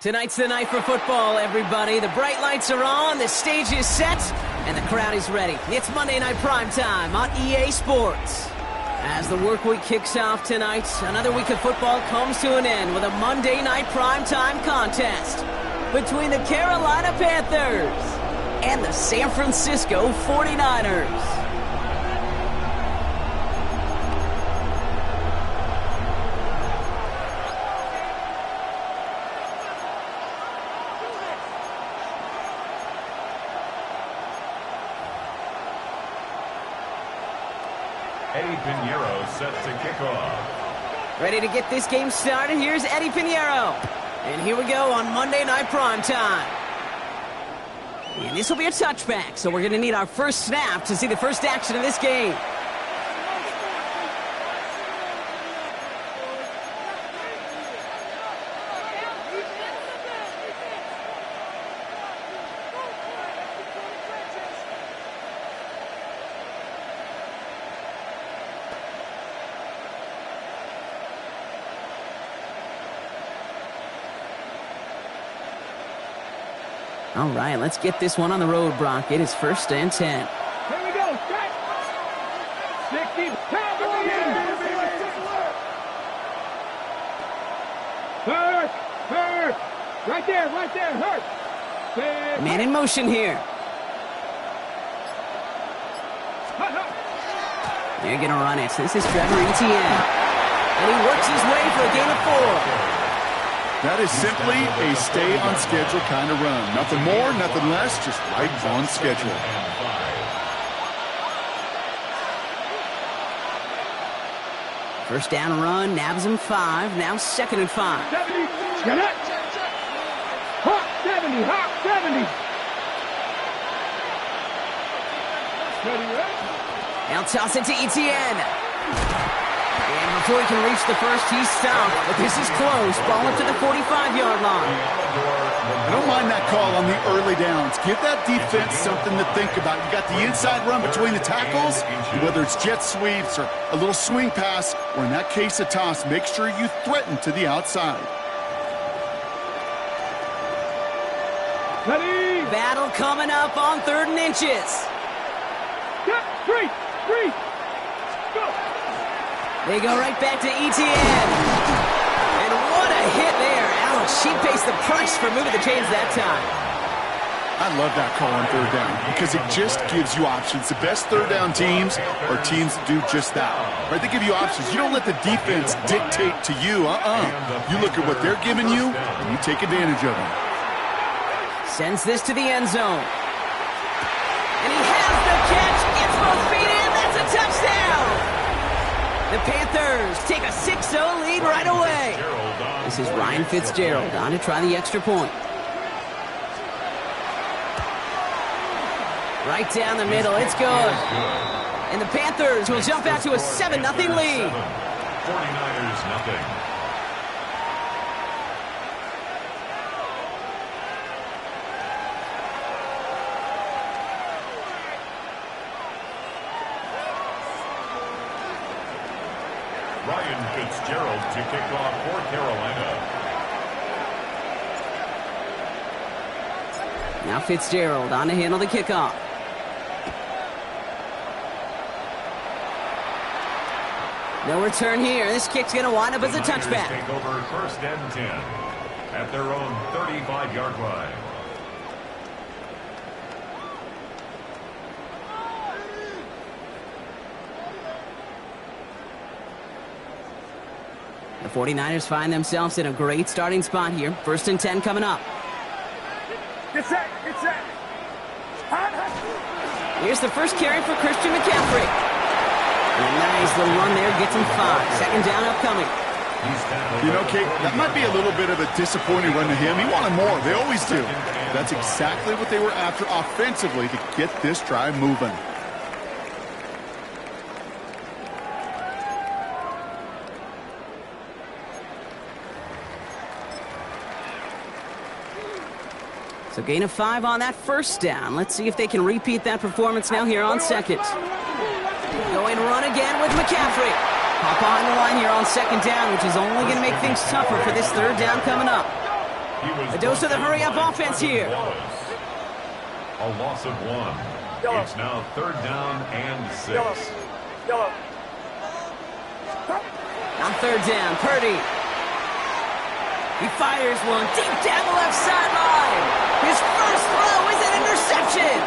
Tonight's the night for football, everybody. The bright lights are on, the stage is set, and the crowd is ready. It's Monday Night Primetime on EA Sports. As the work week kicks off tonight, another week of football comes to an end with a Monday Night Primetime contest between the Carolina Panthers and the San Francisco 49ers. Eddie Pinheiro set to kick off. Ready to get this game started? Here's Eddie Pinheiro. And here we go on Monday Night Primetime. And this will be a touchback, so we're going to need our first snap to see the first action of this game. All right, let's get this one on the road, Brock. It is 1st and 10. Here we go. 60. Hurt. Right there, hurt. Man in motion here. They're going to run it. This is Trevor Etienne. And he works his way for a gain of 4. That is simply a stay-on-schedule kind of run. Nothing more, nothing less, just right on schedule. First down run, nabs him 5. Now 2nd and 5. 70. Hot 70. Now toss it to Etienne. And before he can reach the first, he's stopped. But this is close. Ball up to the 45-yard line. I don't mind that call on the early downs. Give that defense something to think about. You got the inside run between the tackles, whether it's jet sweeps or a little swing pass, or in that case a toss, make sure you threaten to the outside. Ready. Battle coming up on 3rd and inches. Cut. 3. Go. They go right back to Etienne. And what a hit there. Alex, she pays the price for moving the chains that time. I love that call on 3rd down because it just gives you options. The best 3rd down teams are teams that do just that. Right? They give you options. You don't let the defense dictate to you. You look at what they're giving you, and you take advantage of them. Sends this to the end zone. And he has the catch. Gets both feet in. That's a touchdown. The Panthers take a 6-0 lead right away. This is Ryan Fitzgerald on to try the extra point. Right down the middle. It's good. And the Panthers will jump out to a 7-0 lead. 49ers nothing. Ryan Fitzgerald to kick off for Carolina. Now Fitzgerald on to handle the kickoff. No return here. This kick's going to wind up as a touchback. Take over 1st and 10 at their own 35-yard line. The 49ers find themselves in a great starting spot here. 1st and 10 coming up. Get set. Here's the first carry for Christian McCaffrey. And a nice little run there, gets him 5. 2nd down upcoming. You know, Kate, that might be a little bit of a disappointing run to him. He wanted more. They always do. That's exactly what they were after offensively to get this drive moving. So gain of 5 on that 1st down. Let's see if they can repeat that performance now here on 2nd. Going run again with McCaffrey. Hop behind the line here on 2nd down, which is only going to make things tougher for this 3rd down coming up. A dose of the hurry-up offense here. A loss of 1. It's now 3rd down and 6. On 3rd down, Purdy. He fires one deep down the left sideline. His first throw is an interception.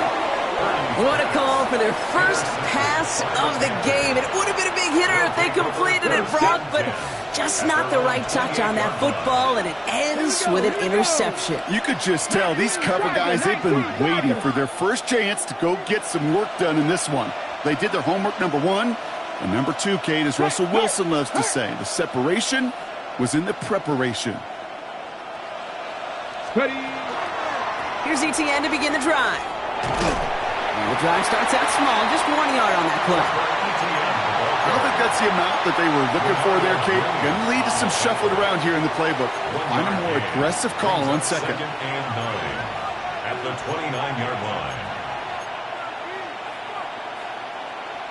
What a call for their first pass of the game. It would have been a big hitter if they completed it, Brock, but just not the right touch on that football, and it ends with an interception. You could just tell these cover guys, they've been waiting for their first chance to go get some work done in this one. They did their homework, number 1. And number 2, Kate, as Russell Wilson loves to say, the separation was in the preparation. Ready. Here's ETN to begin the drive. And the drive starts out small, just 1 yard on that play. I don't think that's the amount that they were looking for there, Kate. Going to lead to some shuffling around here in the playbook. Find a more aggressive call on 2nd. And 9 at the 29-yard line.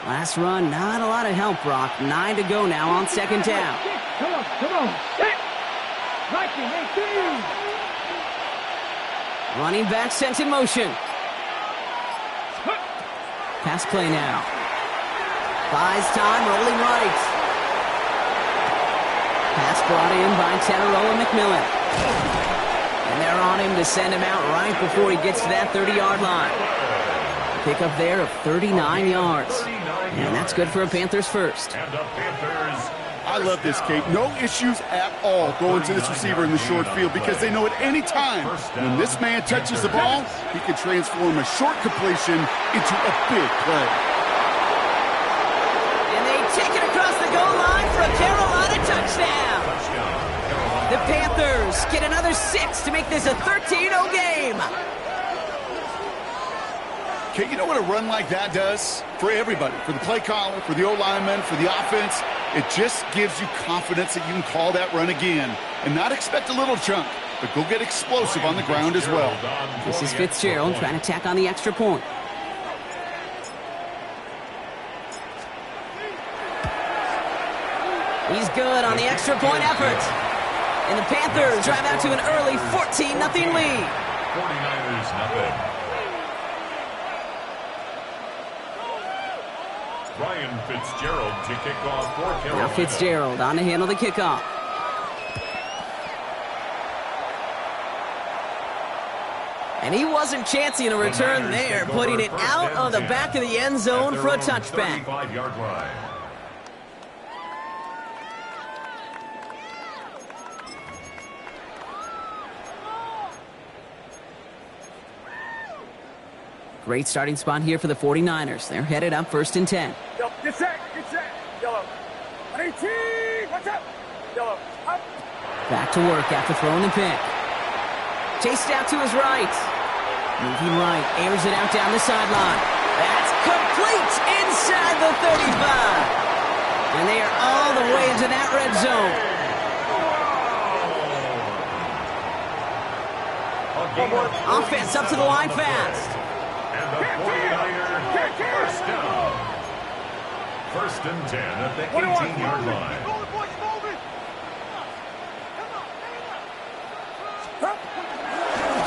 Last run, not a lot of help, Brock. 9 to go now on 2nd down. Come on, come on. Hit. 19, 18. Running back sent in motion. Pass play now. Buys time, rolling right. Pass brought in by Teneroa McMillan. And they're on him to send him out right before he gets to that 30-yard line. Pickup there of 39 yards. And that's good for a Panthers first. And the Panthers. I love this, Kate. No issues at all going to this receiver in the short field because they know at any time when this man touches the ball, he can transform a short completion into a big play. And they take it across the goal line for a Carolina touchdown. The Panthers get another 6 to make this a 13-0 game. Kate, you know what a run like that does for everybody, for the play caller, for the O-lineman, for the offense? It just gives you confidence that you can call that run again and not expect a little chunk, but go get explosive on the ground as well. This is Fitzgerald trying to tack on the extra point. He's good on the extra point effort. And the Panthers drive out to an early 14-0 lead. 49ers nothing. Ryan Fitzgerald to kick off for Carolina. Now Fitzgerald on to handle the kickoff. And he wasn't chancing a return there, putting it out of the back of the end zone for a touchback. 35-yard line. Great starting spot here for the 49ers. They're headed up 1st and 10. Get set, yellow. 18, watch out. Yellow, up. Back to work after throwing the pick. Chased out to his right. Moving right, airs it out down the sideline. That's complete inside the 35. And they are all the way into that red zone. Offense up to the line fast. And the 49ers first down. 1st and 10 at the 18-yard line.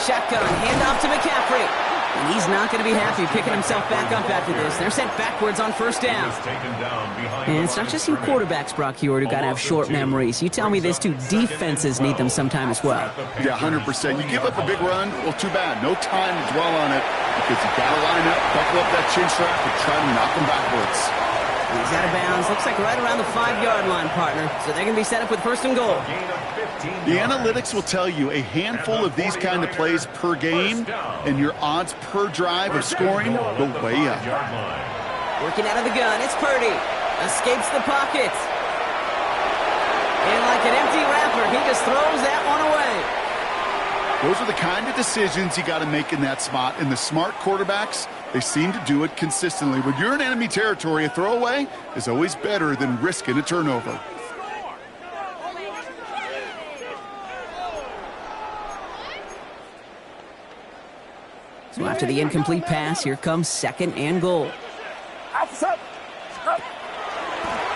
Shotgun, handoff to McCaffrey. And he's not going to be happy picking himself back up after this. They're sent backwards on 1st down. And it's not just you quarterbacks, Brock Hewitt, who got to have short memories. You tell me this too, defenses need them sometime as well. Yeah, 100%. You give up a big run, well, too bad. No time to dwell on it because you got to line up, buckle up that chin strap, and try to knock them backwards. He's out of bounds. Looks like right around the 5-yard line, partner. So they're going to be set up with 1st and goal. The analytics will tell you a handful of these kind of plays per game, and your odds per drive of scoring go way up. Working out of the gun, it's Purdy. Escapes the pocket. And like an empty wrapper, he just throws that one away. Those are the kind of decisions you got to make in that spot. And the smart quarterbacks, they seem to do it consistently. When you're in enemy territory, a throwaway is always better than risking a turnover. So after the incomplete pass, here comes 2nd and goal.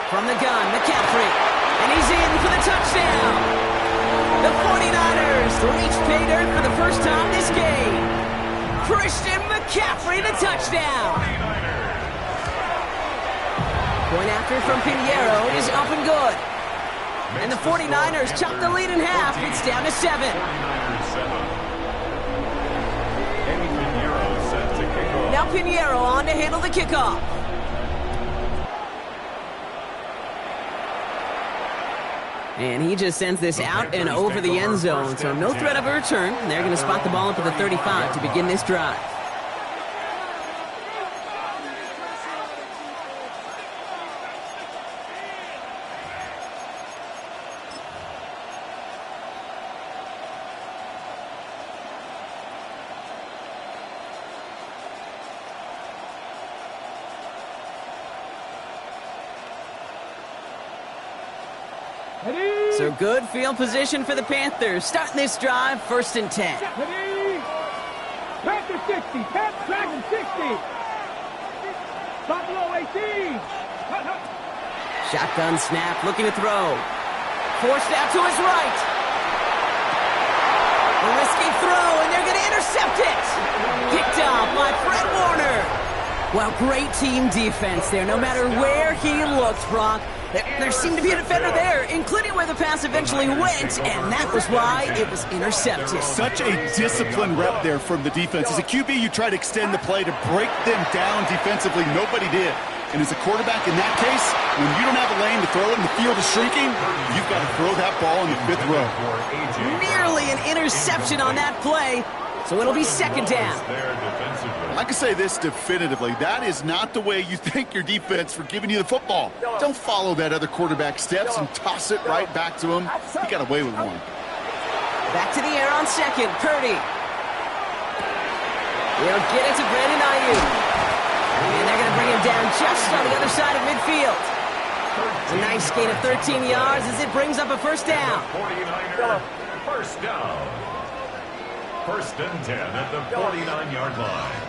From the gun, McCaffrey. And he's in for the touchdown. The 49ers reach pay dirt for the first time this game. Christian McCaffrey, the touchdown. Point after from Pinheiro is up and good. And the 49ers chop the lead in half. It's down to 7. Now Pinheiro on to handle the kickoff. And he just sends this out and over the end zone. So no threat of a return. They're going to spot the ball up at the 35 to begin this drive. So good field position for the Panthers. Starting this drive, 1st and 10. Panther 60, Dragon 60. Buffalo 18. Shotgun snap, looking to throw. Forced out to his right. A risky throw, and they're going to intercept it. Picked off by Fred Warner. Well, great team defense there. No matter where he looked, Brock, there seemed to be a defender there, including where the pass eventually went, and that was why it was intercepted. Such a disciplined rep there from the defense. As a QB, you try to extend the play to break them down defensively. Nobody did. And as a quarterback in that case, when you don't have a lane to throw it and the field is shrinking, you've got to throw that ball in the 5th row. Nearly an interception on that play, so it'll be 2nd down. I can say this definitively. That is not the way you thank your defense for giving you the football. Don't follow that other quarterback's steps and toss it right back to him. He got away with one. Back to the air on 2nd. Purdy. He'll get it to Brandon Ayuk. And they're going to bring him down just on the other side of midfield. A nice gain of 13 yards as it brings up a 1st down. 49er, 1st down. 1st and 10 at the 49-yard line.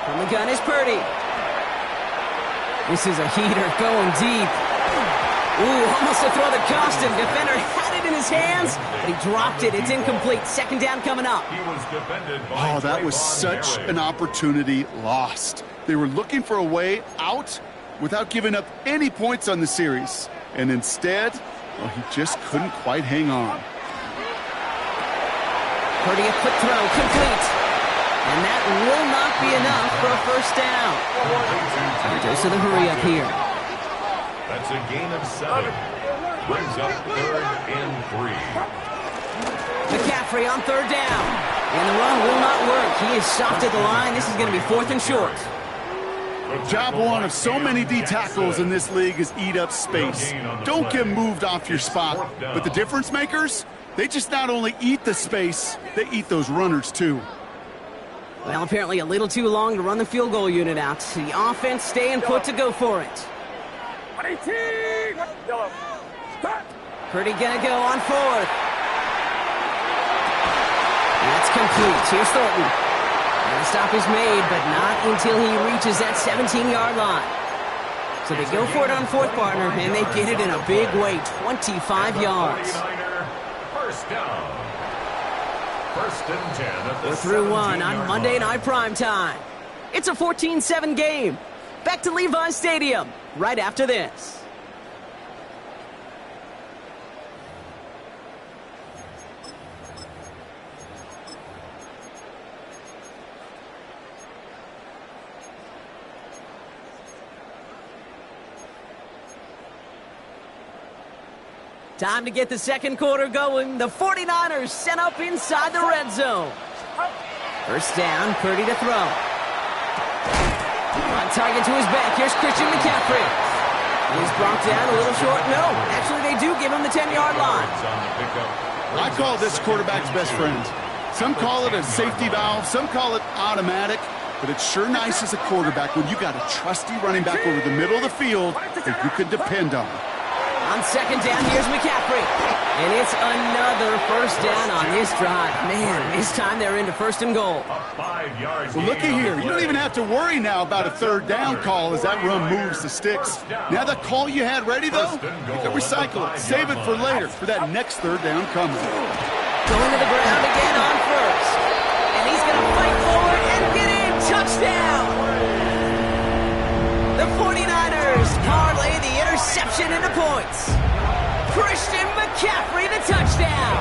From the gun is Purdy. This is a heater going deep. Ooh, almost a throw that cost him. Defender had it in his hands, but he dropped it. It's incomplete. 2nd down coming up. He was defended by Oh, that was such an opportunity lost. They were looking for a way out without giving up any points on the series. And instead, well, he just couldn't quite hang on. Purdy, a quick throw, complete. And that will not be enough for a 1st down. There's the hurry up here. That's a gain of 7. Brings up 3rd and 3. McCaffrey on 3rd down. And the run will not work. He is soft at the line. This is going to be 4th and short. Job one of so many D tackles in this league is eat up space. Don't get moved off your spot. But the difference makers, they just not only eat the space, they eat those runners too. Well, apparently a little too long to run the field goal unit out. The offense staying put to go for it. Purdy gonna go on 4th. That's complete. Here's Thornton. And the stop is made, but not until he reaches that 17-yard line. So they go for it on 4th, partner, and they get it in a big way, 25 yards. 1st down. 1st and 10 at the We're through one on Monday Night Primetime. It's a 14-7 game. Back to Levi's Stadium right after this. Time to get the 2nd quarter going. The 49ers set up inside the red zone. 1st down, Purdy to throw. On target to his back. Here's Christian McCaffrey. He's brought down a little short. No, actually they do give him the 10-yard line. I call this quarterback's best friend. Some call it a safety valve, some call it automatic, but it's sure nice as a quarterback when you got a trusty running back over the middle of the field that you can depend on. On 2nd down, here's McCaffrey. And it's another first down on this drive. Man, this time they're into first and goal. A 5 yards. Well, looky here. You don't even have to worry now about a third down call as that run moves the sticks. Now that call you had ready, though, you can recycle it. Save it for later for that next third down comes. Going to the ground again on first. And he's going to fight forward and get in. Touchdown! The 49ers parlay the interception into points. Christian McCaffrey the touchdown.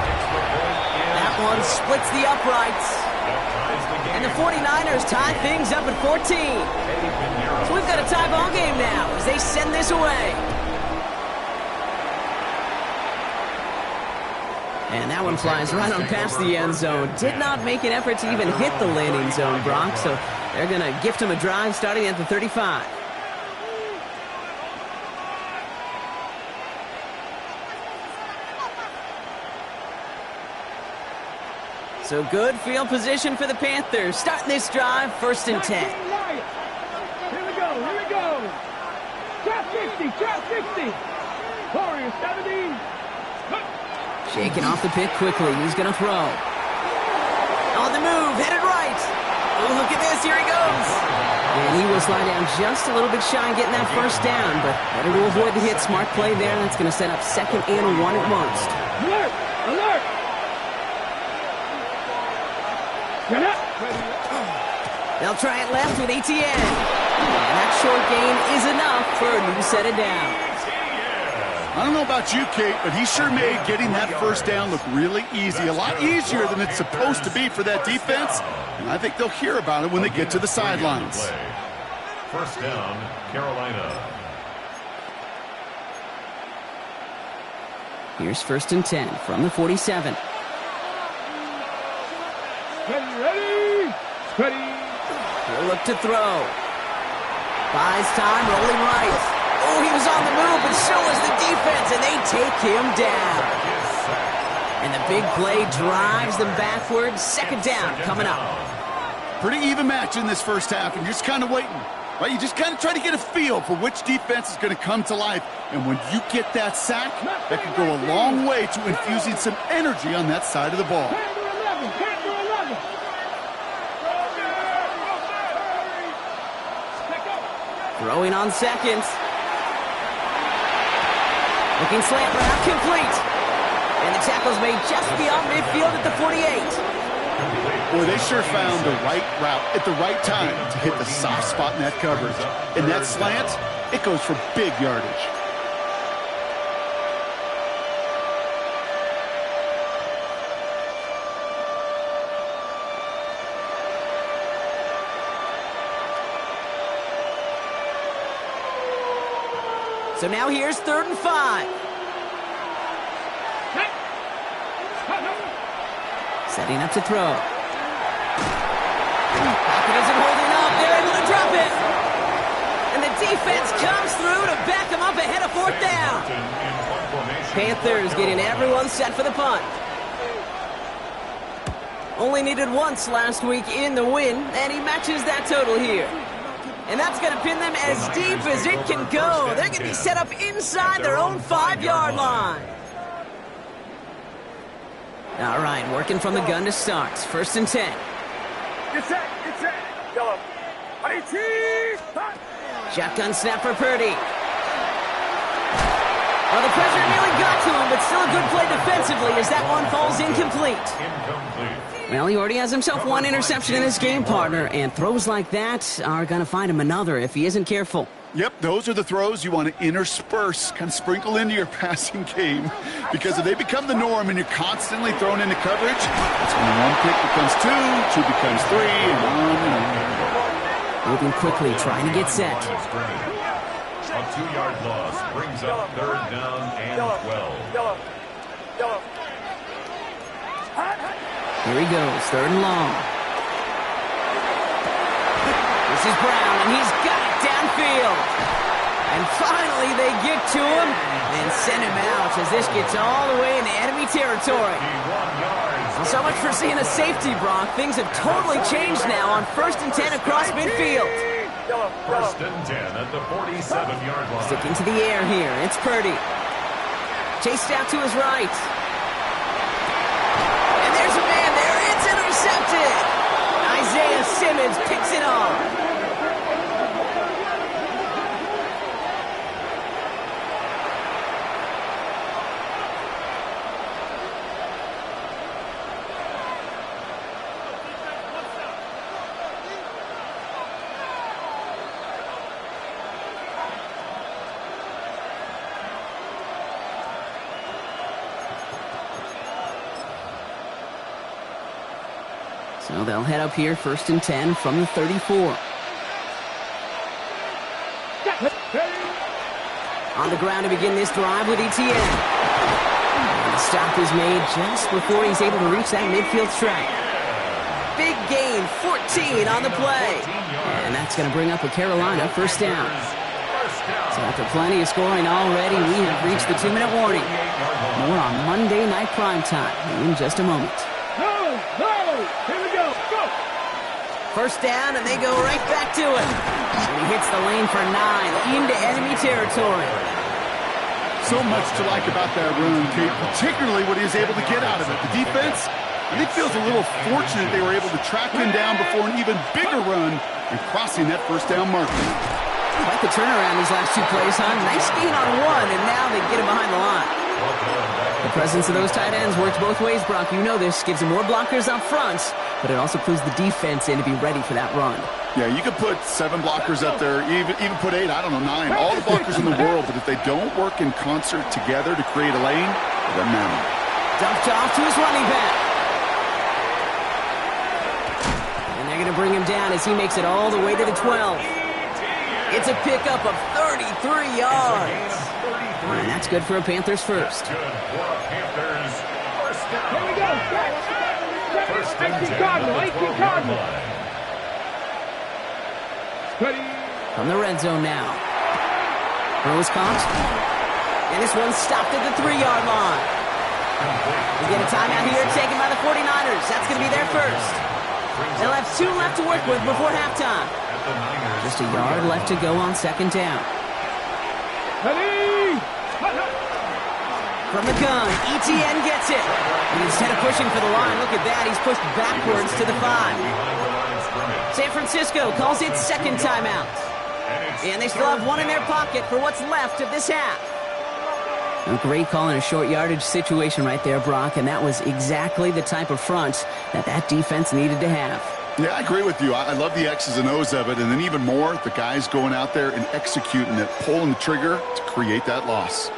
That one splits the uprights. And the 49ers tie things up at 14. So we've got a tie ball game now as they send this away. And that one flies right on past the end zone. Did not make an effort to even hit the landing zone, Brock. So they're going to gift him a drive starting at the 35. So good field position for the Panthers. Starting this drive, 1st and 10. Here we go. Trap 60, trap 60. Warriors 70. Shaking off the pick quickly. He's going to throw. On the move, headed right. Oh, look at this. Here he goes. And he will slide down just a little bit shy of getting that first down, but better to avoid the hit. Smart play there. That's going to set up 2nd and 1 at most. Alert! Alert! They'll try it left with ATN. And that short gain is enough for a new set of downs. I don't know about you, Kate, but he sure made getting that first down look really easy. A lot easier than it's supposed to be for that defense. And I think they'll hear about it when they get to the sidelines. First down, Carolina. Here's 1st and 10 from the 47. Ready. He'll look to throw. Buys time, rolling right. Oh, he was on the move, but so was the defense, and they take him down. And the big play drives them backwards. 2nd down coming up. Pretty even match in this first half, and you're just kind of waiting. Right? You just kind of try to get a feel for which defense is going to come to life. And when you get that sack, that can go a long way to infusing some energy on that side of the ball. Throwing on 2nd. Looking slant route complete. And the tackle's made just beyond midfield at the 48. Boy, they sure found the right route at the right time to hit the soft spot in that coverage. And that slant, it goes for big yardage. So now here's 3rd and 5. Setting up to throw. Pocket isn't holding up. They're able to drop it. And the defense comes through to back them up ahead of 4th down. Panthers getting everyone set for the punt. Only needed once last week in the win, and he matches that total here. And that's going to pin them as deep as it can go. They're going to be set up inside their own 5-yard line. All right, working from the gun to start. 1st and 10. Get set. Yellow. 18. Shotgun snap for Purdy. Well, the pressure nearly got to him, but still a good play defensively as that one falls incomplete. Well, he already has himself one interception in his game, partner, and throws like that are going to find him another if he isn't careful. Yep, those are the throws you want to intersperse, kind of sprinkle into your passing game. Because if they become the norm and you're constantly thrown into coverage, that's when one pick becomes 2 becomes 3, and on and on. Moving quickly, trying to get set. A 2-yard loss brings up 3rd down and 12. Yellow. Here he goes, 3rd and long. This is Brown, and he's got it downfield. And finally they get to him and send him out as this gets all the way into enemy territory. Well, so much for seeing a safety, Brock. Things have totally changed now on 1st and 10 across midfield. 1st and 10 at the 47-yard line. Sticking to the air here, it's Purdy. Chased out to his right. intercepted. Isaiah Simmons picks it off. So they'll head up here, 1st and 10 from the 34. On the ground to begin this drive with Etienne. And the stop is made just before he's able to reach that midfield stripe. Big gain, 14 on the play. And that's going to bring up a Carolina 1st down. So after plenty of scoring already, we have reached the 2-minute warning. More on Monday Night Primetime in just a moment. Here we go. Go. 1st down, and they go right back to it. And he hits the lane for 9 into enemy territory. So much to like about that run, Kate, particularly what he was able to get out of it. The defense, I think, feels a little fortunate they were able to track him down before an even bigger run and crossing that 1st down marker. Quite the turnaround these last 2 plays, huh? Nice gain on 1, and now they get him behind the line. The presence of those tight ends works both ways, Brock. You know this. Gives them more blockers up front, but it also clues the defense in to be ready for that run. Yeah, you could put 7 blockers up there, even put 8, I don't know, 9. All the blockers in the world, but if they don't work in concert together to create a lane, it doesn't matter. Dumped off to his running back. And they're going to bring him down as he makes it all the way to the 12. It's a pickup of 33 yards. And that's good for a Panthers 1st. Here we go. 18 Cardinal. From the red zone now. Throw is caught. And this one's stopped at the 3-yard line. We get a timeout here taken by the 49ers. That's going to be their 1st. They'll have 2 left to work with before halftime. Just a yard left to go on 2nd down. From the gun, Etienne gets it. And instead of pushing for the line, look at that, he's pushed backwards to the 5. San Francisco calls it 2nd timeout. And they still have 1 in their pocket for what's left of this half. A great call in a short yardage situation right there, Brock, and that was exactly the type of front that defense needed to have. Yeah, I agree with you. I love the X's and O's of it, and then even more, the guys going out there and executing it, pulling the trigger to create that loss.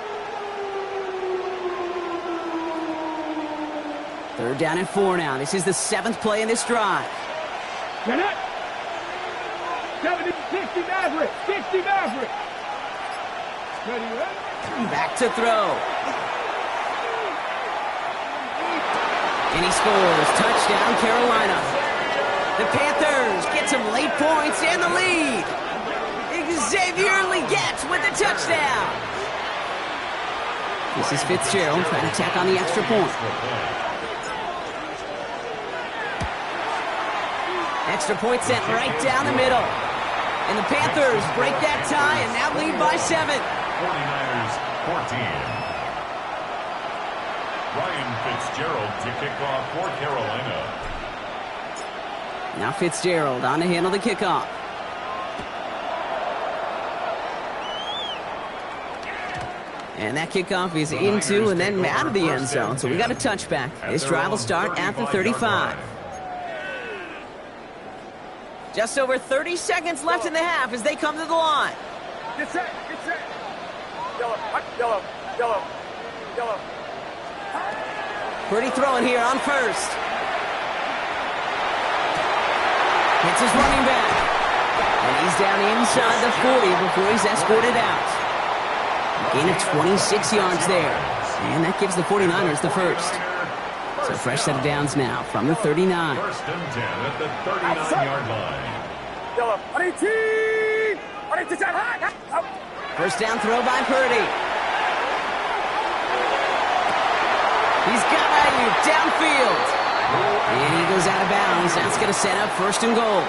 3rd down and 4 now. This is the 7th play in this drive. 70, 60 Maverick. 60 Maverick. Back to throw. And he scores. Touchdown, Carolina. The Panthers get some late points and the lead. Xavier Legette with the touchdown. This is Fitzgerald trying to tack on the extra point. Extra point sent right down the middle. And the Panthers break that tie and now lead by 7. 49ers 14. Ryan Fitzgerald to kick off for Carolina. Now Fitzgerald on to handle the kickoff. And that kickoff is into and then out of the end zone. So we got a touchback. This drive will start at the 35. Just over 30 seconds left in the half as they come to the line. Get set. Yellow. Purdy throwing here on 1st. Hits his running back. And he's down inside the 40 before he's escorted out. A gain of 26 yards there. And that gives the 49ers the 1st. So a fresh set of downs now from the 39. 1st and 10 at the 39-yard line. Yellow. 18. 1st down throw by Purdy. He's got Ayuk downfield. And he goes out of bounds. That's going to set up first and goal.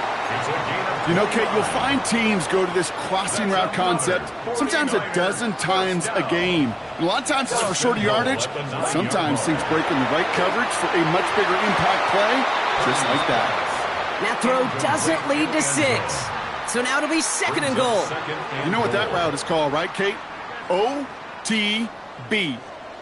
You know, Kate, you'll find teams go to this crossing route concept sometimes a dozen times a game. And a lot of times it's for shorter yardage, but sometimes things break in the right coverage for a much bigger impact play, just like that. That throw doesn't lead to 6. So now it'll be second and goal. You know what that route is called, right, Kate? OTB,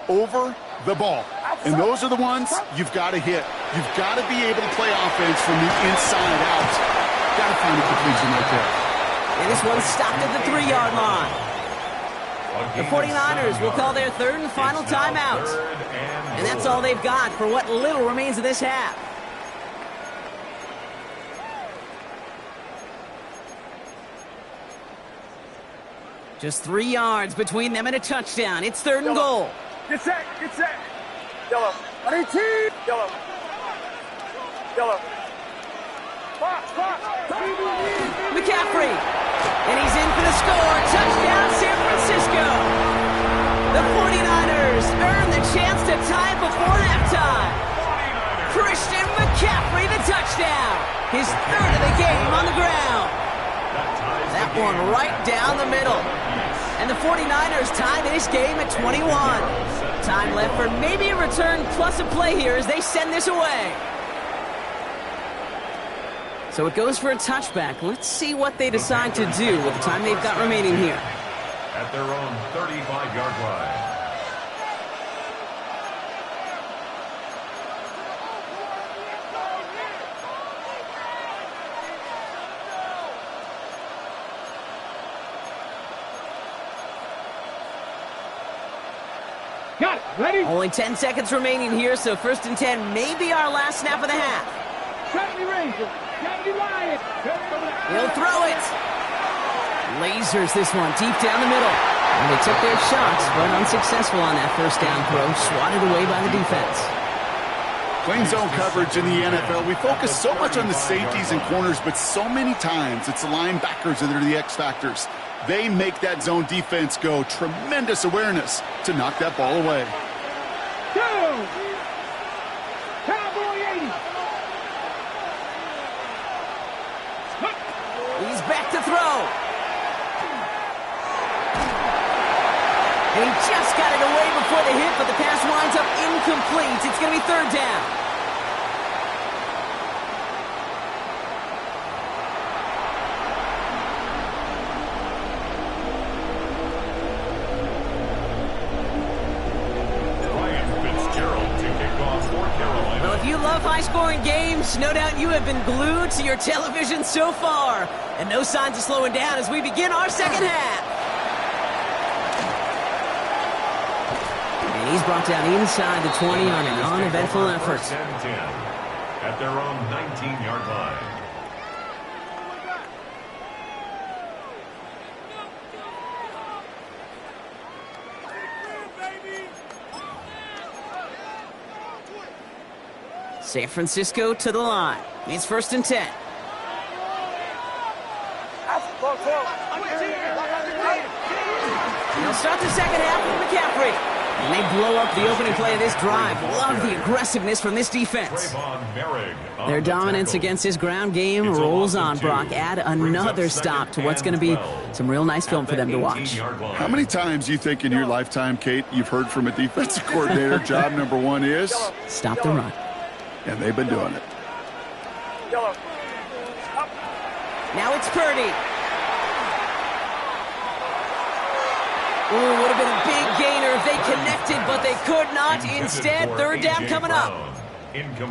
over the ball. And those are the ones you've got to hit. You've got to be able to play offense from the inside out. Got to find a completion right there. And this one stopped at the 3-yard line. The 49ers will call their third and final timeout. And that's all they've got for what little remains of this half. Just 3 yards between them and a touchdown. It's third and goal. Get set, get set. Yellow. 18. Yellow. Yellow. McCaffrey. And he's in for the score. Touchdown, San Francisco. The 49ers earn the chance to tie it before halftime. Christian McCaffrey, the touchdown. His third of the game on the ground. That one right down the middle. And the 49ers tie this game at 21. Time left for maybe a return plus a play here as they send this away. So it goes for a touchback. Let's see what they decide to do with the time they've got remaining here. At their own 35-yard line. Got it. Ready? Only 10 seconds remaining here, so first and 10 may be our last snap of the half. 70 Ranger. 70 Lion. He'll throw it. Lasers this one deep down the middle. And they took their shots, but unsuccessful on that first down throw. Swatted away by the defense. Playing zone coverage in the NFL, we focus so much on the safeties and corners, but so many times it's the linebackers that are the X factors. They make that zone defense go. Tremendous awareness to knock that ball away. Cowboy 80. He's back to throw. And he just got it away before the hit, but the pass winds up incomplete. It's going to be third down. High-scoring games, no doubt you have been glued to your television so far. And no signs of slowing down as we begin our second half. And he's brought down inside the 20 on an uneventful effort. 10-10 at their own 19-yard line. San Francisco to the line. It's first and 10. They'll start the second half with McCaffrey. And they blow up the opening play of this drive. Love the aggressiveness from this defense. Their dominance against his ground game rolls on, Brock. Add another stop to what's going to be some real nice film for them to watch. How many times do you think in your lifetime, Kate, you've heard from a defensive coordinator, job number one is? Stop the run. And they've been doing it. Now it's Purdy. Ooh, would have been a big gainer if they connected, but they could not. Instead, third down coming up.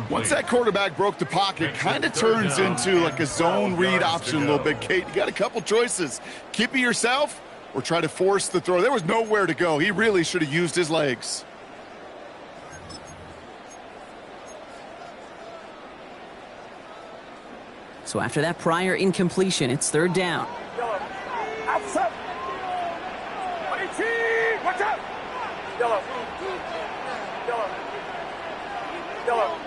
Once that quarterback broke the pocket, kind of turns into like a zone read option a little bit. Kate, you got a couple choices. Keep it yourself or try to force the throw. There was nowhere to go. He really should have used his legs. So after that prior incompletion, it's third down. Outside. 18. Watch out. Yellow. Yellow. Yellow.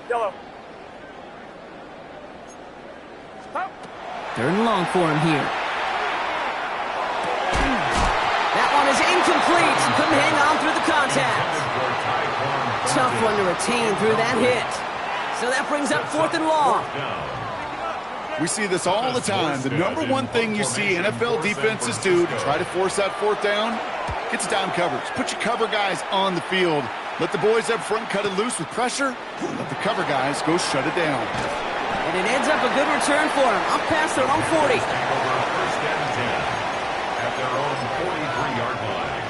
Yellow. Stop. Third and long for him here. That one is incomplete. Couldn't hang on through the contact. tough one to retain through that hit. So that brings up 4th and long. We see this all the time. The number one thing you see NFL defenses do to try to force that 4th down, get to down coverage. Put your cover guys on the field. Let the boys up front cut it loose with pressure. Let the cover guys go shut it down. And it ends up a good return for them. Up past their own 40. First and 10 at their own 43-yard line.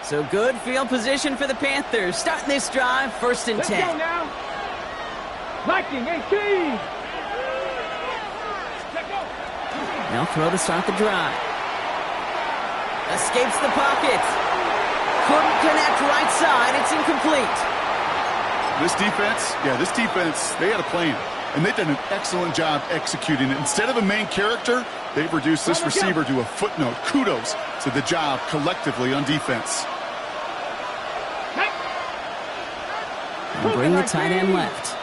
So good field position for the Panthers. Starting this drive, 1st and 10. Let's go now. Viking 18. They'll throw to start the drive. Escapes the pocket. Couldn't connect right side. It's incomplete. This defense, they had a plan. And they've done an excellent job executing it. Instead of a main character, they've reduced this receiver to a footnote. Kudos to the job collectively on defense. And bring the tight end left.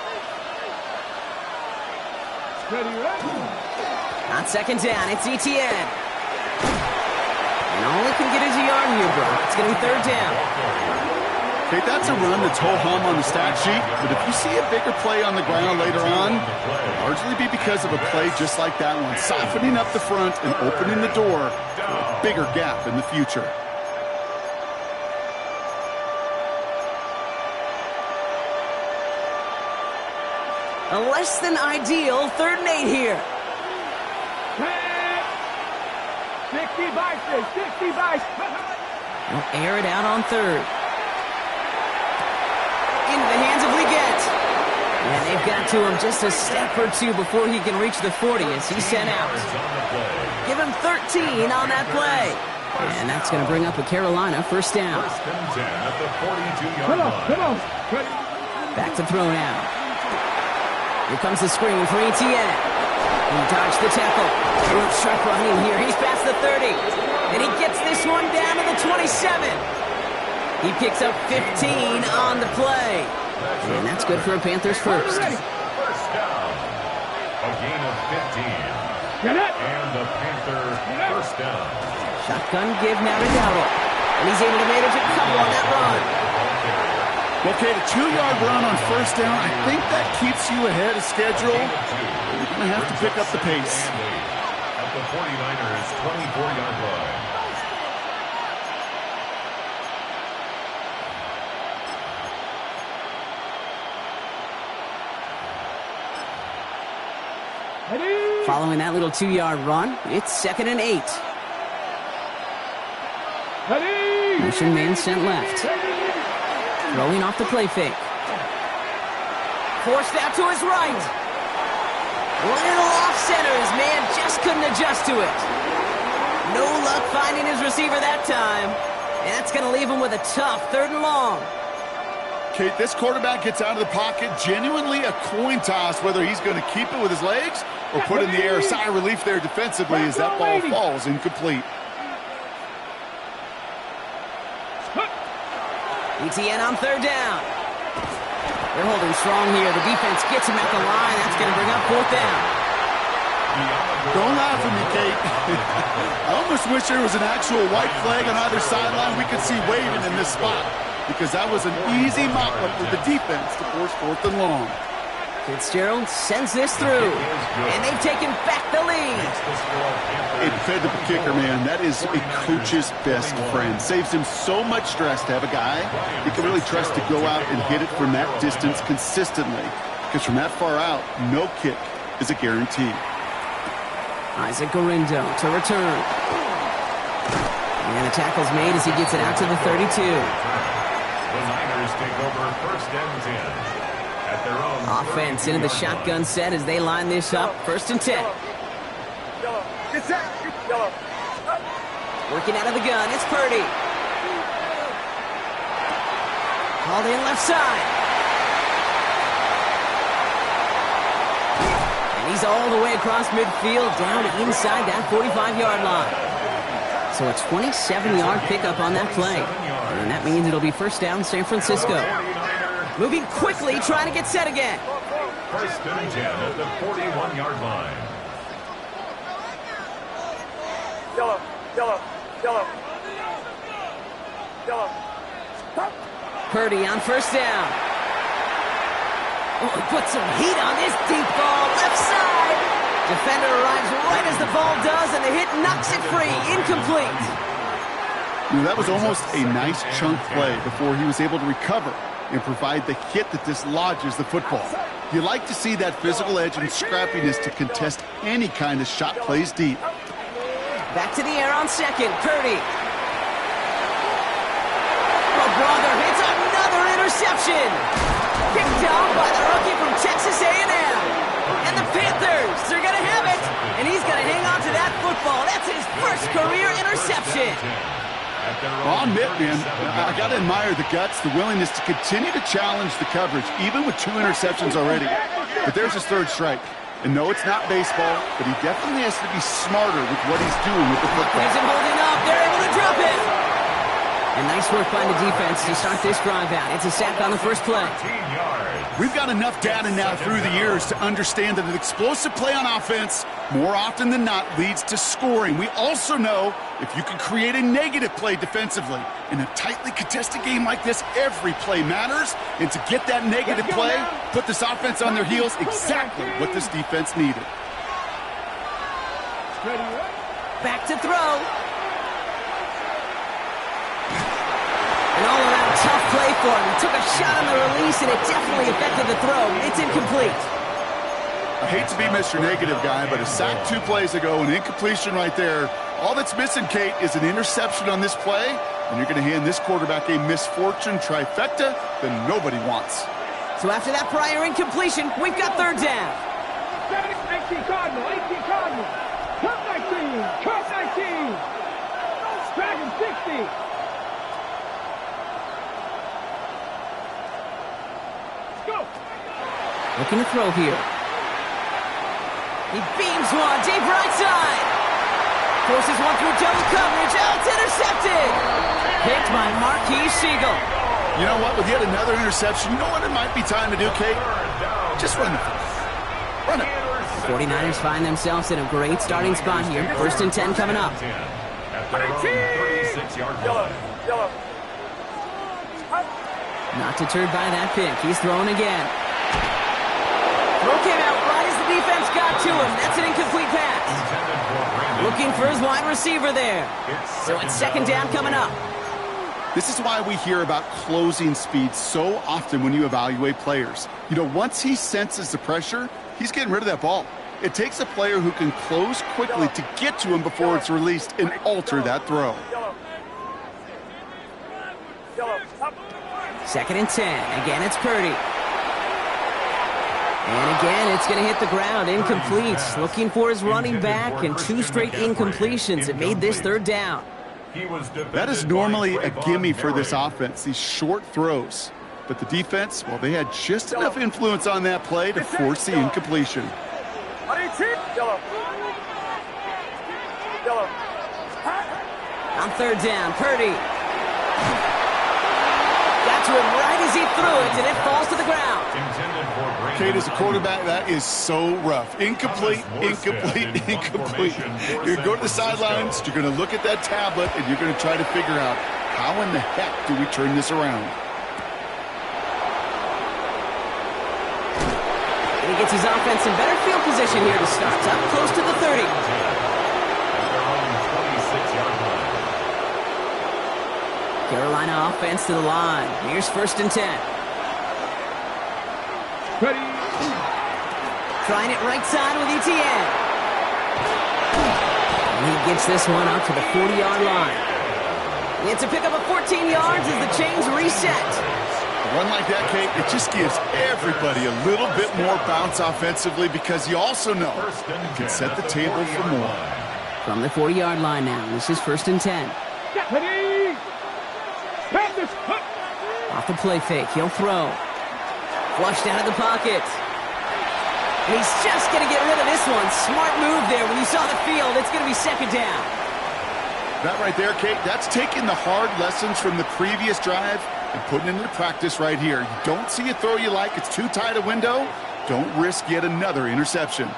On 2nd down, it's ETN. And all he can get is a yard here, bro. It's going to be 3rd down. Okay, that's a run that's ho-hum on the stat sheet, but if you see a bigger play on the ground later on, it'll largely be because of a play just like that one, softening up the front and opening the door for a bigger gap in the future. A less than ideal 3rd and 8 here. 60 by 60 by. They'll air it out on 3rd. Into the hands of Leggett. And they've got to him just a step or two before he can reach the 40 as he's sent out. Give him 13 on that play. And that's going to bring up a Carolina 1st down. 1st and 10 at the 42-yard line. Come on. Back to throw now. Here comes the screen for ETN. He dodged the tackle. Real sharp running here. He's past the 30. And he gets this one down to the 27. He picks up 15 on the play. And that's good for a Panthers 1st. 1st down. A gain of 15. And the Panther 1st down. Shotgun give now to Dowdle. And he's able to manage a couple on that run. Okay, the 2-yard run on 1st down, I think that keeps you ahead of schedule. You're going to have to pick up the pace. At the 49ers' 24-yard line. Following that little 2-yard run, it's 2nd and 8. Motion man sent left. Throwing off the play fake. Forced out to his right. Little off center. His man just couldn't adjust to it. No luck finding his receiver that time. And that's going to leave him with a tough 3rd and long. Okay, this quarterback gets out of the pocket, genuinely a coin toss, whether he's going to keep it with his legs or put it in the air. Sigh of relief there defensively as that ball falls incomplete. ETN on 3rd down. They're holding strong here. The defense gets him at the line. That's going to bring up 4th down. Don't laugh at me, Kate. I almost wish there was an actual white flag on either sideline we could see waving in this spot, because that was an easy mop-up for the defense to force 4th and long. Fitzgerald sends this through, and they've taken back the lead. A dependable kicker, man. That is a coach's best friend. Saves him so much stress to have a guy he can really trust to go out and hit it from that distance consistently, because from that far out, no kick is a guarantee. Isaac Gorindo to return. And the tackle's made as he gets it out to the 32. The Niners take over 1st and 10. At their own Offense into the shotgun set as they line this up. 1st and 10. Yellow. Get set. Yellow. Working out of the gun. It's Purdy. Called in left side. And he's all the way across midfield down inside that 45-yard line. So a 27-yard pickup on that play. And that means it'll be 1st down San Francisco. Moving quickly, trying to get set again. 1st and 10 at the 41-yard line. Yellow. Yellow. Yellow. Yellow. Stop. Purdy on first down. Oh, he put some heat on this deep ball, left side. Defender arrives right as the ball does, and the hit knocks it free, incomplete. You know, that was almost a nice chunk play before he was able to recover and provide the hit that dislodges the football. You like to see that physical edge and scrappiness to contest any kind of shot plays deep. Back to the air on second, Purdy. Oh, brother, hits another interception. Picked off by the rookie from Texas A&M. And the Panthers, they're going to have it. And he's going to hang on to that football. That's his first career interception. Well, I'll admit, man, I got to admire the guts, the willingness to continue to challenge the coverage, even with 2 interceptions already. But there's his 3rd strike. And no, it's not baseball, but he definitely has to be smarter with what he's doing with the football. There's him holding up. They're able to drop it. And nice work by the defense to start this drive out. It's a sack on the first play. We've got enough data now through the years to understand that an explosive play on offense, more often than not, leads to scoring. We also know if you can create a negative play defensively. In a tightly contested game like this, every play matters. And to get that negative play, put this offense on their heels, exactly what this defense needed. Back to throw. An all-around tough play for him. He took a shot on the release, and it definitely affected the throw. It's incomplete. I hate to be Mr. Negative guy, but a sack 2 plays ago, an incompletion right there. All that's missing, Kate, is an interception on this play, and you're going to hand this quarterback a misfortune trifecta that nobody wants. So after that prior incompletion, we've got 3rd down. 18 Cardinal. 18 Cardinal. Cut 19. Cut 19. Dragon 60. Looking to throw here. He beams one, deep right side. Forces one through double coverage. Oh, it's intercepted. Picked by Marquise Siegel. You know what? With yet another interception, you know what it might be time to do, Kate? Just run it. Run it. The 49ers find themselves in a great starting spot here. 1st and 10 coming up. Yellow. Yellow. Not deterred by that pick. He's throwing again. Throw came out right as the defense got to him. That's an incomplete pass. Looking for his wide receiver there. So it's 2nd down coming up. This is why we hear about closing speed so often when you evaluate players. You know, once he senses the pressure, he's getting rid of that ball. It takes a player who can close quickly to get to him before it's released and alter that throw. 2nd and 10. Again, it's Purdy. And again, it's going to hit the ground. Incomplete. Looking for his running back, and 2 straight incompletions. It made this 3rd down. That is normally a gimme for this offense, these short throws. But the defense, well, they had just enough influence on that play to force the incompletion. Yellow. Yellow. On 3rd down, Purdy. Got to him right as he threw it, and it falls to the ground. Kate, as a quarterback, that is so rough. Incomplete, incomplete, incomplete. You're going to go to the sidelines, you're going to look at that tablet, and you're going to try to figure out how in the heck do we turn this around. And he gets his offense in better field position here to start. Up close to the 30. Carolina offense to the line. Here's 1st and 10. Ready. Trying it right side with Etienne. And he gets this one out to the 40-yard line. It's a pickup of 14 yards as the chains reset. A run like that, Kate, it just gives everybody a little bit more bounce offensively because you also know you can set the table for more. From the 40-yard line now, this is 1st and 10. Ready. Off the play fake, he'll throw. Flushed out of the pocket. And he's just going to get rid of this one. Smart move there. When you saw the field, it's going to be 2nd down. That right there, Kate, that's taking the hard lessons from the previous drive and putting it into practice right here. You don't see a throw you like. It's too tight a window. Don't risk yet another interception.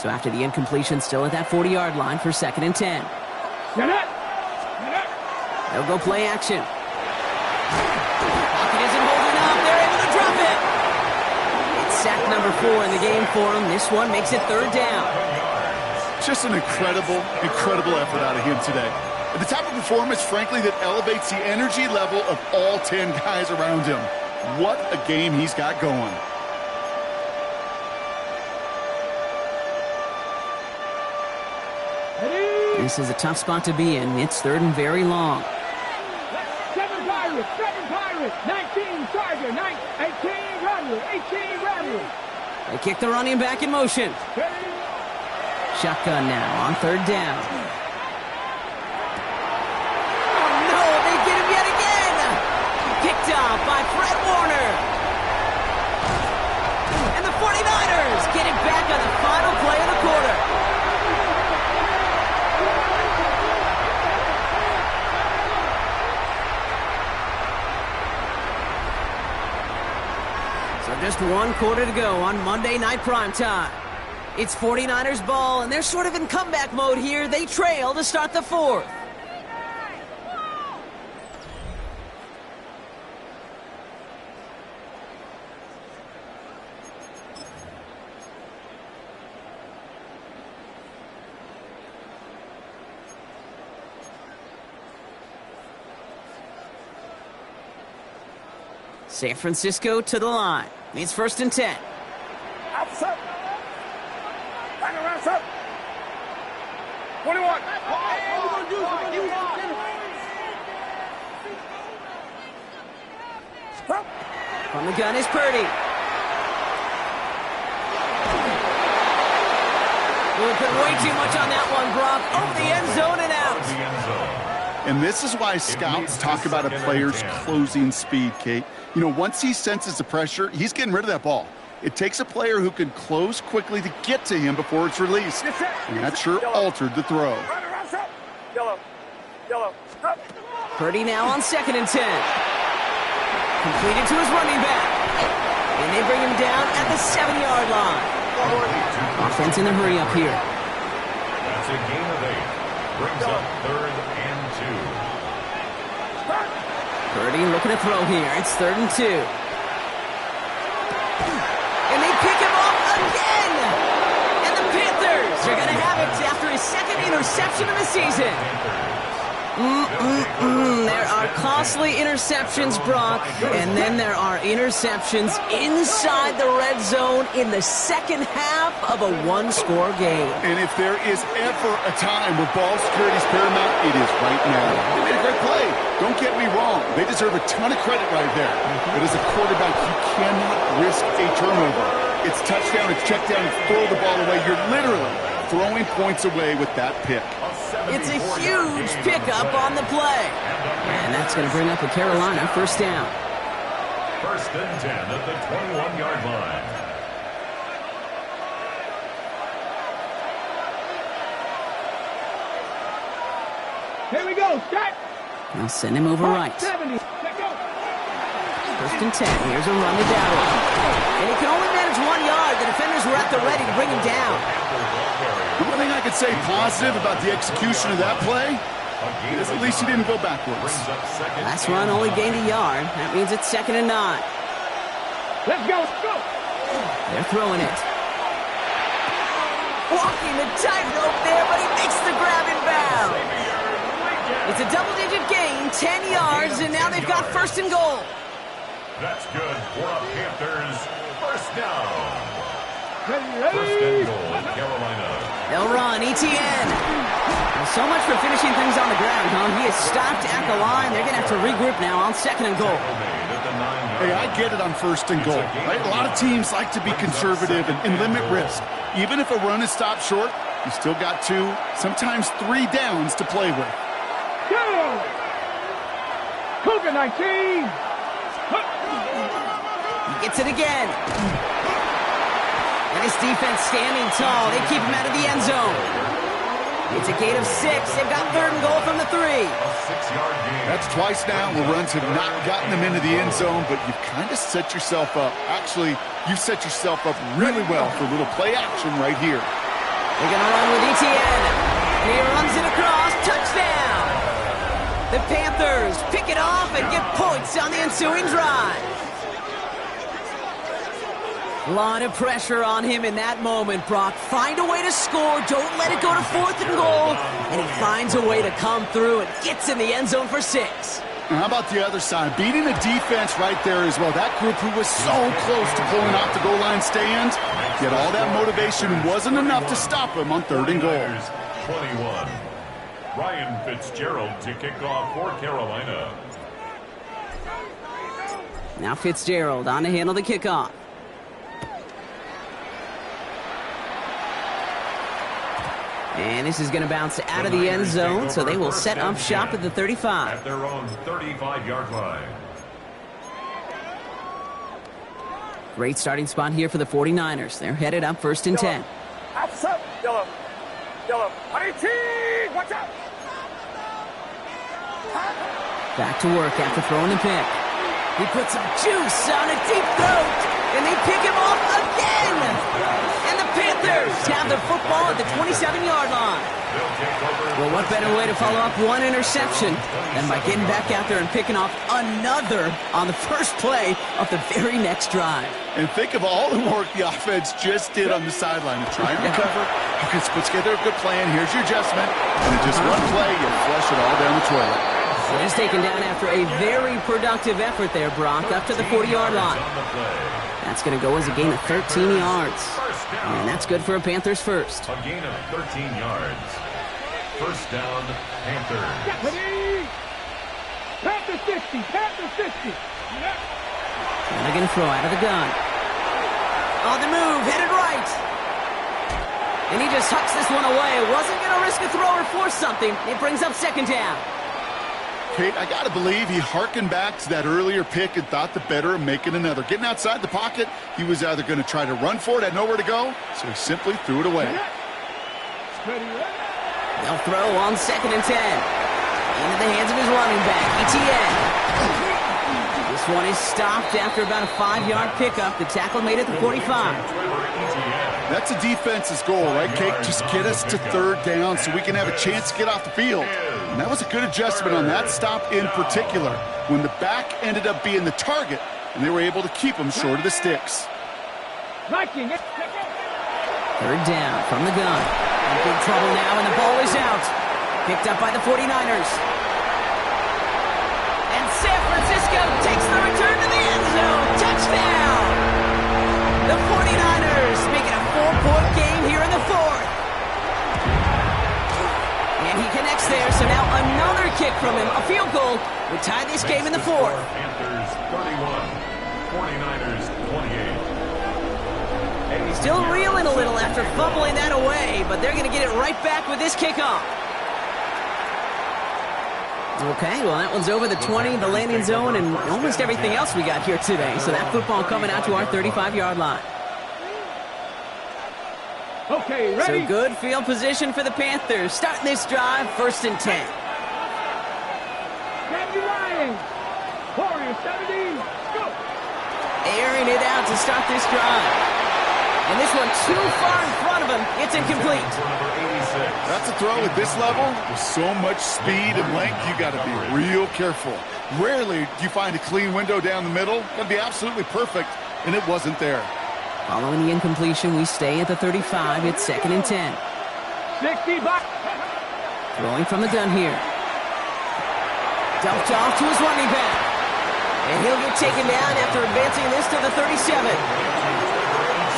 So after the incompletion, still at that 40-yard line for 2nd and 10. They'll go play action. Pocket isn't holding up. They're able to drop it. It's sack number 4 in the game for them. This one makes it 3rd down. Just an incredible effort out of him today. And the type of performance, frankly, that elevates the energy level of all 10 guys around him. What a game he's got going. This is a tough spot to be in. It's 3rd and very long. 7 Pirates, 19 Charger, 18 Rattler. They kick the running back in motion. Shotgun now on 3rd down. Oh no, they get him yet again! Picked off by Fred Warner. And the 49ers get it back on the final play of the quarter. Just 1 quarter to go on Monday Night Primetime. It's 49ers ball, and they're sort of in comeback mode here. They trail to start the 4th. San Francisco to the line. It's 1st and 10. Outside. Hang around, sir. 21. From the gun is Purdy. We'll put way too much on that one, Brock. Over the end zone and out. And this is why scouts talk about a player's closing speed, Kate. You know, once he senses the pressure, he's getting rid of that ball. It takes a player who can close quickly to get to him before it's released. And that sure altered the throw. Yellow. Purdy now on 2nd and 10. Completed to his running back. And they bring him down at the 7-yard line. Offense in the hurry up here. That's a gain of 8. Brings up 3rd and 2. Purdy looking to throw here. It's 3rd and 2. And they pick him off again. And the Panthers are going to have it after his 2nd interception of the season. There are costly interceptions, Brock, and then there are interceptions inside the red zone in the second half of a 1-score game. And if there is ever a time where ball security is paramount, it is right now. They made a great play. Don't get me wrong. They deserve a ton of credit right there. But as a quarterback, you cannot risk a turnover. It's touchdown, it's check down, it's throw the ball away. You're literally throwing points away with that pick. It's a huge pickup on the play. And that's going to bring up a Carolina 1st down. 1st and 10 at the 21-yard line. Here we go, start. They'll send him over right. 70. 1st and 10. Here's a run to Dowdle. And he can only manage 1 yard. The defenders were at the ready to bring him down. The one thing I could say positive about the execution of that play is at least he didn't go backwards. Last run only gained a yard. That means it's 2nd and 9. Let's go, let's go. They're throwing it. Walking the tightrope there, but he makes the grab in bounds. It's a double-digit gain, 10 yards, and now they've got 1st and goal. That's good for a Panthers 1st down. Ready. 1st and goal, Carolina. They'll run, ETN. Well, so much for finishing things on the ground, huh? He is stopped at the line. They're going to have to regroup now on 2nd and goal. Hey, I get it on 1st and goal, right? A lot of teams like to be conservative and limit risk. Even if a run is stopped short, you still got 2, sometimes 3 downs to play with. Go! Cougar 19. He gets it again. And his defense standing tall. They keep him out of the end zone. It's a gain of 6. They've got 3rd and goal from the 3. A 6-yard gain. That's twice now where runs have not gotten them into the end zone, but you've kind of set yourself up. Actually, you've set yourself up really well for a little play action right here. They're going to run with Etienne. He runs it across. Touchdown! The Panthers pick it off and get points on the ensuing drive. A lot of pressure on him in that moment, Brock. Find a way to score. Don't let it go to 4th and goal. And he finds a way to come through and gets in the end zone for 6. And how about the other side? Beating the defense right there as well. That group who was so close to pulling off the goal line stand, yet all that motivation wasn't enough to stop him on 3rd and goal. 21. Ryan Fitzgerald to kick off for Carolina. Now Fitzgerald on to handle the kickoff. And this is going to bounce out of the end zone, so they will set up shop at the 35. At their own 35-yard line. Great starting spot here for the 49ers. They're headed up 1st and 10. Outside. Yellow. Yellow. 18. Watch out. Back to work after throwing the pick. He puts some juice on a deep throat, and they pick him off again. And the Panthers have the football at the 27-yard line. Well, what better way to follow up one interception than by getting back out there and picking off another on the first play of the very next drive. And think of all the work the offense just did on the sideline to try and recover. Okay, let's put together a good plan. Here's your adjustment. And in just one play, you flush it all down the toilet. He's taken down after a very productive effort there, Brock, up to the 40-yard line. That's going to go as a gain of 13 yards. And that's good for a Panthers first. A gain of 13 yards. First down, Panthers. Panthers 50. Panthers 50. And they're going to throw out of the gun. On the move, headed right. And he just hucks this one away. Wasn't going to risk a throw or force something. It brings up 2nd down. Kate, I got to believe he harkened back to that earlier pick and thought the better of making another. Getting outside the pocket, he was either going to try to run for it, had nowhere to go, so he simply threw it away. They'll throw on 2nd and 10. Into the hands of his running back, Etienne. This one is stopped after about a 5-yard pickup. The tackle made it to 45. That's a defense's goal, right, Kate? Just get us to 3rd down so we can have a chance to get off the field. And that was a good adjustment on that stop in particular, when the back ended up being the target, and they were able to keep him short of the sticks. 3rd down from the gun. In big trouble now, and the ball is out. Picked up by the 49ers. And San Francisco takes the return to the end zone. Touchdown! The 49ers make it a 4-point game here in the 4th. And he connects there, so now another kick from him. A field goal would tie this game in the 4th. Panthers 31, 49ers 28. Still reeling a little after fumbling that away, but they're going to get it right back with this kickoff. Okay, well, that one's over the 20, the landing zone, and almost everything else we got here today. So that football coming out to our 35-yard line. Okay, ready? So good field position for the Panthers. Starting this drive, 1st and 10. Randy Ryan. Warrior 17. Go. Airing it out to start this drive. And this one too far in front of him. It's incomplete. That's a throw at this level. With so much speed and length, you got to be real careful. Rarely do you find a clean window down the middle. Got to be absolutely perfect, and it wasn't there. Following the incompletion, we stay at the 35. It's 2nd and 10. 60 back. Throwing from the gun here. Dumped off to his running back. And he'll get taken down after advancing this to the 37.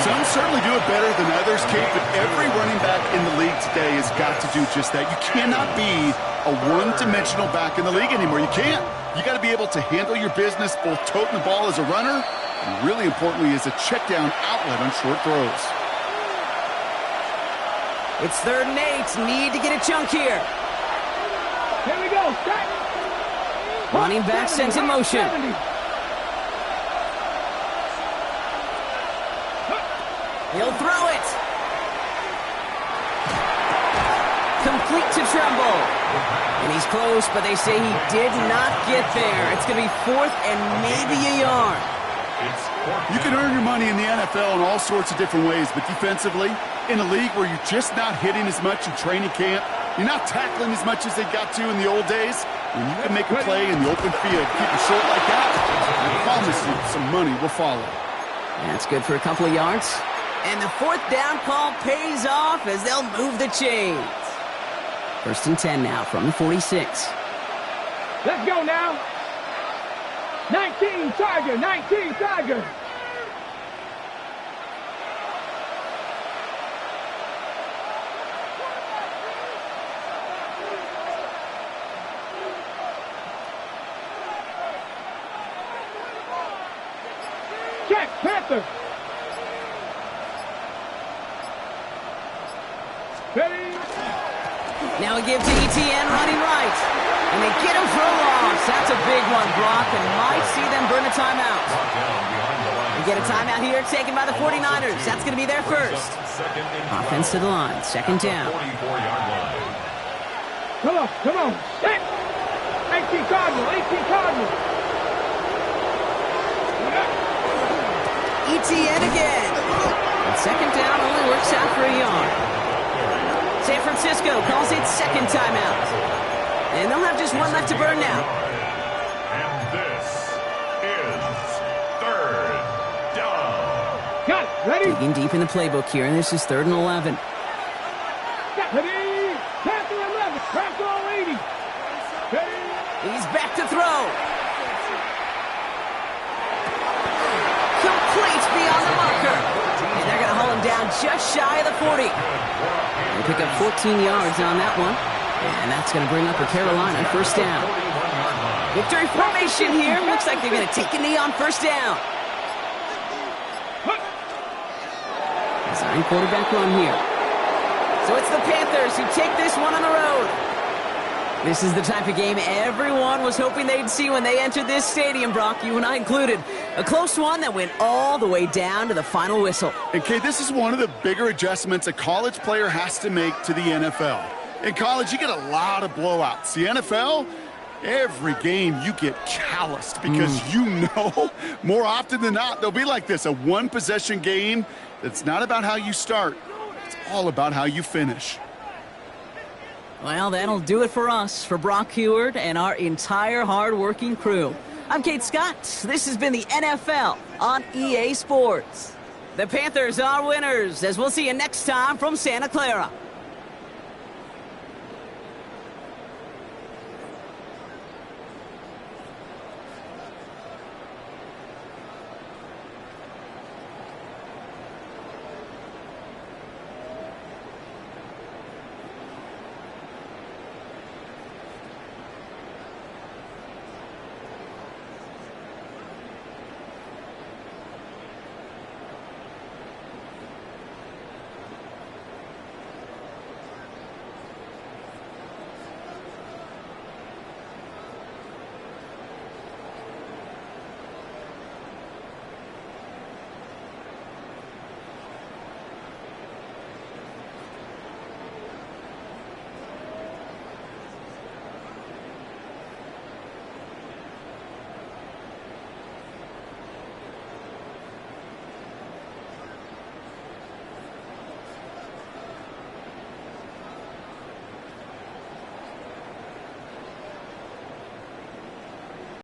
Some certainly do it better than others, Kate, but every running back in the league today has got to do just that. You cannot be a one-dimensional back in the league anymore. You can't. You got to be able to handle your business, both toting the ball as a runner, and really importantly as a check-down outlet on short throws. It's 3rd and 8. Need to get a chunk here. Here we go. Start. Running back sent in motion. 70. He'll throw it. Complete to Tremble. And he's close, but they say he did not get there. It's going to be 4th and maybe a yard. You can earn your money in the NFL in all sorts of different ways, but defensively, in a league where you're just not hitting as much in training camp, you're not tackling as much as they got to in the old days, when you can make a play in the open field, keep it short like that, I promise you some money will follow. That's good for a couple of yards. And the fourth down call pays off as they'll move the chains. 1st and 10 now from the 46. Let's go now. 19 Tiger, 19 Tiger. Check, Panther. Ready? Now we give to ETN running right. And they get him for a loss. That's a big one, Brock, and might see them burn a timeout. We get a timeout here taken by the 49ers. That's going to be their first. Offense to the line. 2nd down. Come on. Set. 18 Cardinal, 18 Cardinal. ETN again. And 2nd down only works out for a yard. San Francisco calls it 2nd timeout. And they'll have just one left to burn now. And this is 3rd down. Got it. Ready? Digging deep in the playbook here, and this is 3rd and 11. Ready? Panther 11. Panther 80. Ready? He's back to throw. Complete beyond the marker. And they're going to haul him down just shy of the 40. They pick up 14 yards on that one. And that's going to bring up a Carolina 1st down. Victory formation here. Looks like they're going to take a knee on 1st down. Design quarterback run here. So it's the Panthers who take this one on the road. This is the type of game everyone was hoping they'd see when they entered this stadium, Brock, you and I included. A close one that went all the way down to the final whistle. And, Kay, this is one of the bigger adjustments a college player has to make to the NFL. In college, you get a lot of blowouts. The NFL, every game you get calloused because you know more often than not they'll be like this, a one-possession game that's not about how you start. It's all about how you finish. Well, that'll do it for us, for Brock Heward and our entire hard-working crew. I'm Kate Scott. This has been the NFL on EA Sports. The Panthers are winners, as we'll see you next time from Santa Clara.